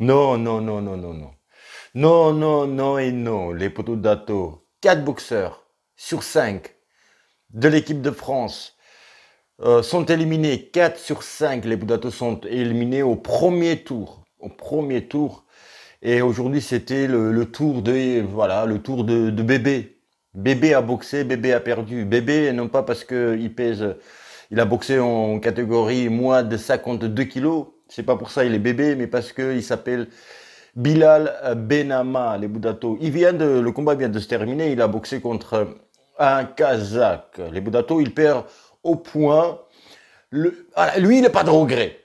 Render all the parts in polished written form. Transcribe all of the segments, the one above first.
Non, non, non, non, non, non. Non, non, non et non. Les poteaux d'Ato, 4 boxeurs sur 5 de l'équipe de France sont éliminés. 4 sur 5 les Poteaux sont éliminés au premier tour. Au premier tour. Et aujourd'hui, c'était le tour de, voilà, le tour de Bébé. Bébé a boxé, Bébé a perdu. Bébé, non pas parce que il a boxé en catégorie moins de 52 kilos. C'est pas pour ça il est bébé, mais parce que il s'appelle Bilal Benama, les Boudato. Le combat vient de se terminer. Il a boxé contre un Kazakh. Les Boudato, il perd au point. Lui, il n'a pas de regret.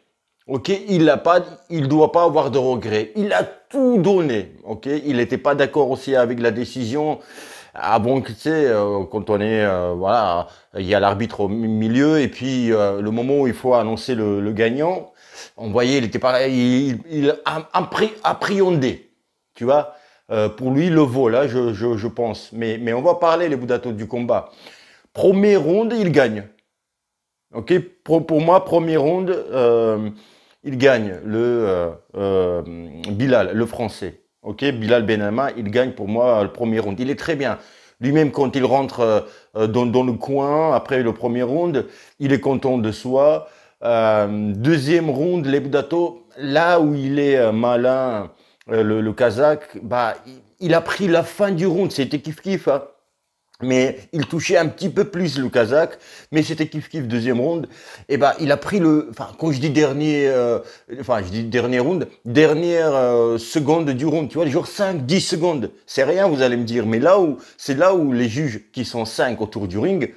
Ok, il doit pas avoir de regret. Il a tout donné. Ok, il n'était pas d'accord aussi avec la décision. Ah bon, tu sais, quand on est, voilà, il y a l'arbitre au milieu et puis le moment où il faut annoncer le gagnant, on voyait, il était pareil, il appréhendait, tu vois. Pour lui, le vol, là, je pense. Mais on va parler, les Boudatos, du combat. Premier round, il gagne. Ok, pour moi, premier round, il gagne Bilal, le français. Ok, Bilal Benama, il gagne pour moi le premier round. Il est très bien. Lui-même, quand il rentre dans le coin après le premier round, il est content de soi. Deuxième round, Lebdato, là où il est malin, le Kazakh, bah, il a pris la fin du round. C'était kiff-kiff, hein. Mais il touchait un petit peu plus le Kazakh, mais c'était kiff-kiff deuxième round. Et ben, il a pris enfin, quand je dis dernier round, dernière seconde du round, tu vois, genre 5, 10 secondes. C'est rien, vous allez me dire. Mais c'est là où les juges, qui sont 5 autour du ring,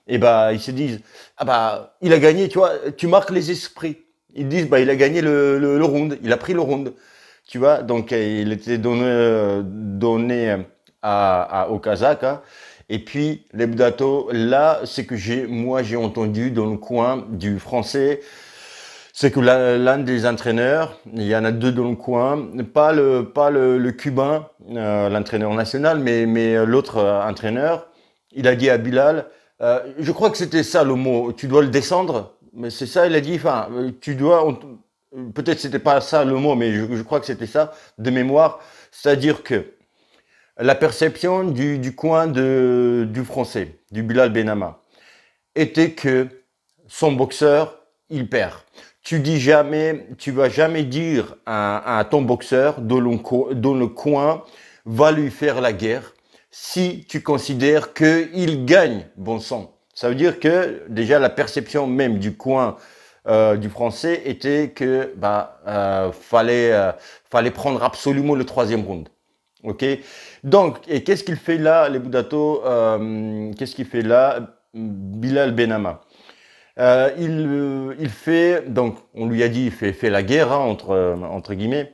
et ben, ils se disent, ah bah, il a gagné, tu vois, tu marques les esprits. Ils disent, bah, il a gagné le round, il a pris le round. Tu vois, donc il était donné au Kazakh, hein. Et puis, les Bdato, là, c'est que moi, j'ai entendu dans le coin du français, c'est que l'un des entraîneurs, il y en a deux dans le coin, pas le cubain, l'entraîneur national, mais l'autre entraîneur, il a dit à Bilal, je crois que c'était ça le mot, tu dois le descendre, mais c'est ça, il a dit, enfin, peut-être c'était pas ça le mot, mais je crois que c'était ça, de mémoire, c'est-à-dire que la perception du coin du français, du Bilal Benama, était que son boxeur, il perd. Tu vas jamais dire à ton boxeur dans le coin, va lui faire la guerre si tu considères qu'il gagne, bon sang. Ça veut dire que déjà la perception même du coin du français était que fallait prendre absolument le troisième round. Ok. Donc, et qu'est-ce qu'il fait là, les Boudato, qu'est-ce qu'il fait là, Bilal Benama? Il fait, donc, on lui a dit, fait la guerre, hein, entre guillemets.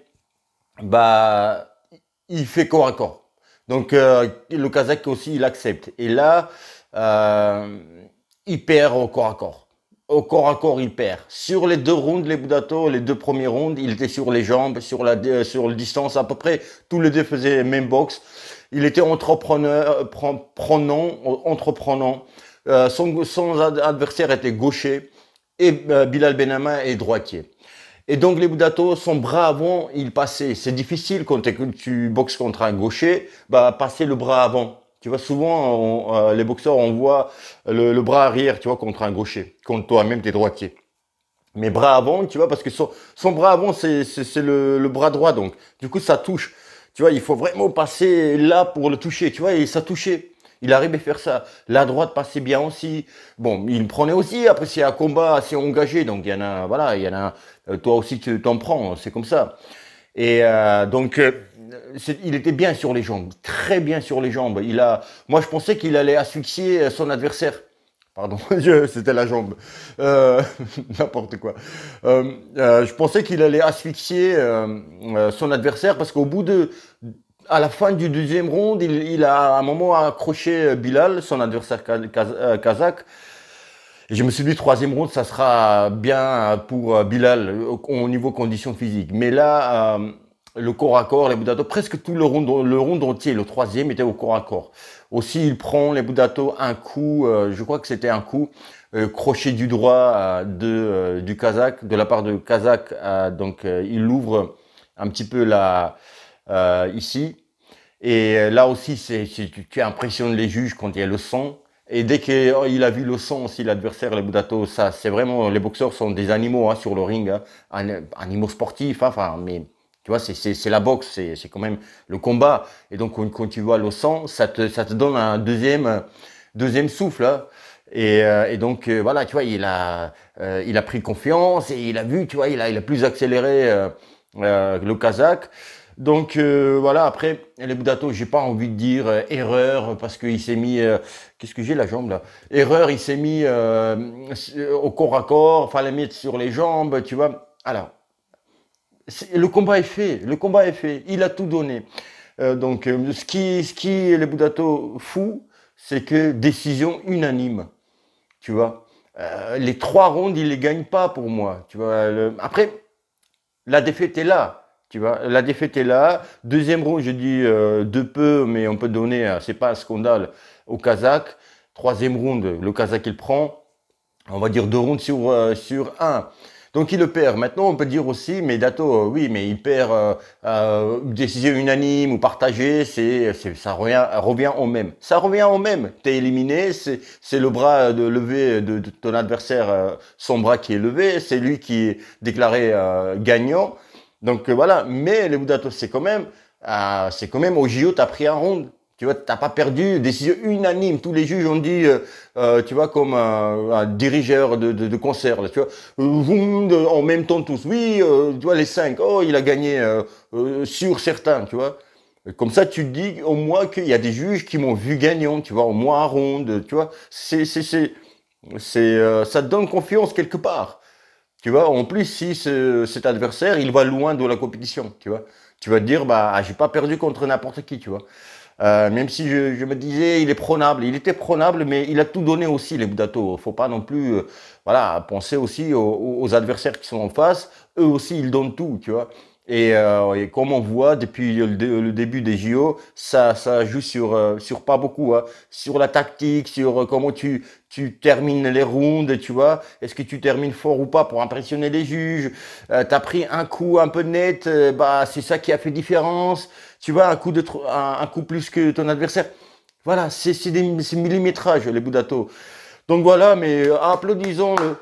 Bah, il fait corps à corps. Donc, le Kazakh aussi, il accepte. Et là, euh, il perd au corps à corps. Au corps à corps, il perd. Sur les deux rounds, les Boudato, les deux premiers rounds, il était sur les jambes, sur la distance, à peu près. Tous les deux faisaient même boxe. Il était entreprenant. Son adversaire était gaucher et Bilal Benama est droitier. Et donc les Boudato, son bras avant, il passait. C'est difficile quand tu boxes contre un gaucher, bah passer le bras avant. Tu vois, souvent, les boxeurs, on voit le bras arrière, tu vois, contre un gaucher, quand toi-même t'es droitier. Mais bras avant, tu vois, parce que son bras avant, c'est le bras droit, donc du coup, ça touche. Tu vois, il faut vraiment passer là pour le toucher, tu vois, et ça touchait. Il arrivait à faire ça. La droite passait bien aussi. Bon, il prenait aussi. Après, c'est un combat assez engagé. Donc, il y en a, voilà, il y en a. Toi aussi, tu t'en prends. C'est comme ça. Et donc, il était bien sur les jambes. Très bien sur les jambes. Moi, je pensais qu'il allait asphyxier son adversaire. Pardon, c'était la jambe. Euh, N'importe quoi. Je pensais qu'il allait asphyxier son adversaire parce à la fin du deuxième round, il a à un moment accroché Bilal, son adversaire kazakh. Et je me suis dit, troisième round, ça sera bien pour Bilal au niveau conditions physiques. Mais là, le corps à corps, les Boudato, presque tout le round entier, le troisième était au corps à corps. Aussi, il prend les Boudato un coup, je crois que c'était un coup, crochet du droit du Kazakh, de la part de Kazakh. Donc, il un petit peu là, ici. Et là aussi, tu impressionnes les juges quand il y a le sang. Et dès qu'il a vu le sang aussi, l'adversaire, le Budato, ça, c'est vraiment, les boxeurs sont des animaux hein, sur le ring, hein, animaux sportifs, hein, enfin, mais tu vois, c'est la boxe, c'est quand même le combat. Et donc, quand tu vois le sang, ça te donne un deuxième souffle. Hein. Et donc, voilà, tu vois, il a pris confiance et il a vu, tu vois, il a plus accéléré le Kazakh. Donc voilà, après, les Budato, j'ai pas envie de dire erreur parce qu'il s'est mis, qu'est-ce que j'ai la jambe là? Erreur, il s'est mis au corps à corps, fallait mettre sur les jambes, tu vois. Alors, le combat est fait, le combat est fait, il a tout donné. Donc, ce qui les Budato fou, c'est que décision unanime, tu vois. Les 3 rounds, il les gagne pas pour moi, tu vois. Après, la défaite est là. Tu vois, la défaite est là. Deuxième round, je dis de peu, mais on peut donner, c'est pas un scandale au Kazakh. Troisième round, le Kazakh il prend, on va dire 2 rounds sur un. Donc il le perd. Maintenant, on peut dire aussi, mais Dato, oui, mais il perd décision unanime ou partagée, ça revient au même. Ça revient au même. T'es éliminé, c'est le bras levé de ton adversaire, son bras qui est levé, c'est lui qui est déclaré gagnant. Donc voilà, mais le Budato, c'est quand même au JO, t'as pris un round. Tu vois, t'as pas perdu, décision unanime. Tous les juges ont dit, tu vois, comme un dirigeur de concert, là, tu vois, en même temps tous. Oui, tu vois, les 5, oh, il a gagné sur certains, tu vois. Comme ça, tu te dis au moins qu'il y a des juges qui m'ont vu gagnant, tu vois, au moins un round, tu vois. Ça te donne confiance quelque part. Tu vois, en plus, si cet adversaire, il va loin de la compétition, tu vois. Tu vas te dire, bah, j'ai pas perdu contre n'importe qui, tu vois. Même si je me disais, il est prenable. Il était prenable, mais il a tout donné aussi, les Budato. Faut pas non plus, voilà, penser aussi aux adversaires qui sont en face. Eux aussi, ils donnent tout, tu vois. Et comme on voit depuis le début des JO, ça joue sur pas beaucoup, hein. Sur la tactique, sur comment tu termines les rounds, tu vois. Est-ce que tu termines fort ou pas pour impressionner les juges? T'as pris un coup un peu net, bah c'est ça qui a fait différence. Tu vois, un coup plus que ton adversaire. Voilà, c'est millimétrage, les Budato. Donc voilà, mais applaudissons le.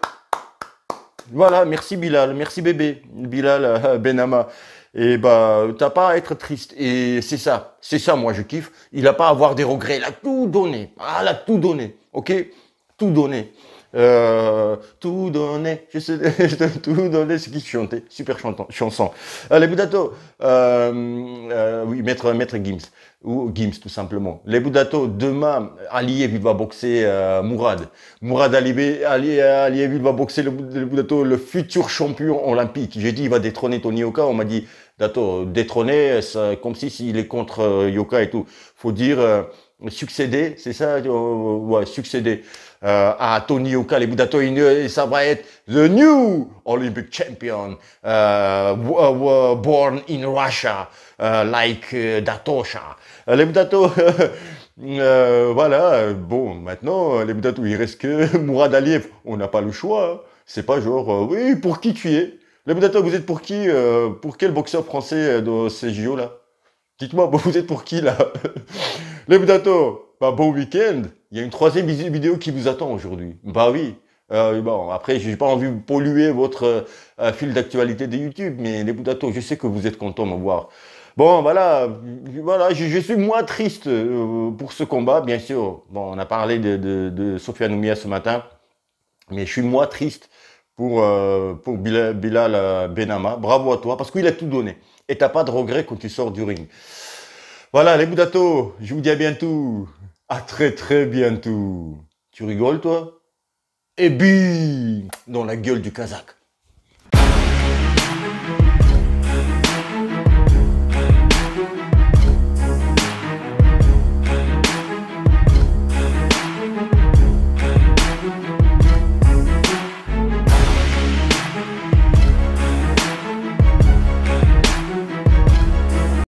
Voilà, merci Bilal, merci bébé, Bilal Benama. Et bah, t'as pas à être triste. Et c'est ça, moi je kiffe. Il a pas à avoir des regrets. Il a tout donné. Ah, il a tout donné. Ok, tout donné. Tout donné. Je sais, tout donné. Ce qu'il chantait. Super chanson. Les Budato. Oui, maître Gims ou Gims tout simplement. Les Budato, demain, Aliyev, il va boxer Mourad. Mourad Aliyev, il va boxer le Budato, le futur champion olympique. J'ai dit, il va détrôner Tony Yoka. On m'a dit, Dato, détrôner, comme si s'il est contre Yoka et tout. Faut dire succéder, c'est ça, ouais, succéder à Tony Yoka, les Budato, et ça va être the new Olympic champion, born in Russia, like Datosha. Les Budato, voilà, bon, maintenant, les Budato, il reste que Mourad Aliyev. On n'a pas le choix. Hein. C'est pas genre, oui, pour qui tu es? Les Budato, vous êtes pour qui? Pour quel boxeur français de ces JO là? Dites-moi, vous êtes pour qui là? Les Budato, bah, bon week-end. Il y a une troisième vidéo qui vous attend aujourd'hui. Bah oui. Bon, après, j'ai pas envie de polluer votre fil d'actualité de YouTube, mais les Budato, je sais que vous êtes content de me voir. Bon, voilà, je suis moins triste pour ce combat, bien sûr. Bon, on a parlé de Sofiane Oumia ce matin, mais je suis moins triste pour Bilal Benama. Bravo à toi, parce qu'il a tout donné. Et t'as pas de regret quand tu sors du ring. Voilà, les Budato, je vous dis à bientôt. À très très bientôt. Tu rigoles, toi? Et bim! Dans la gueule du Kazakh.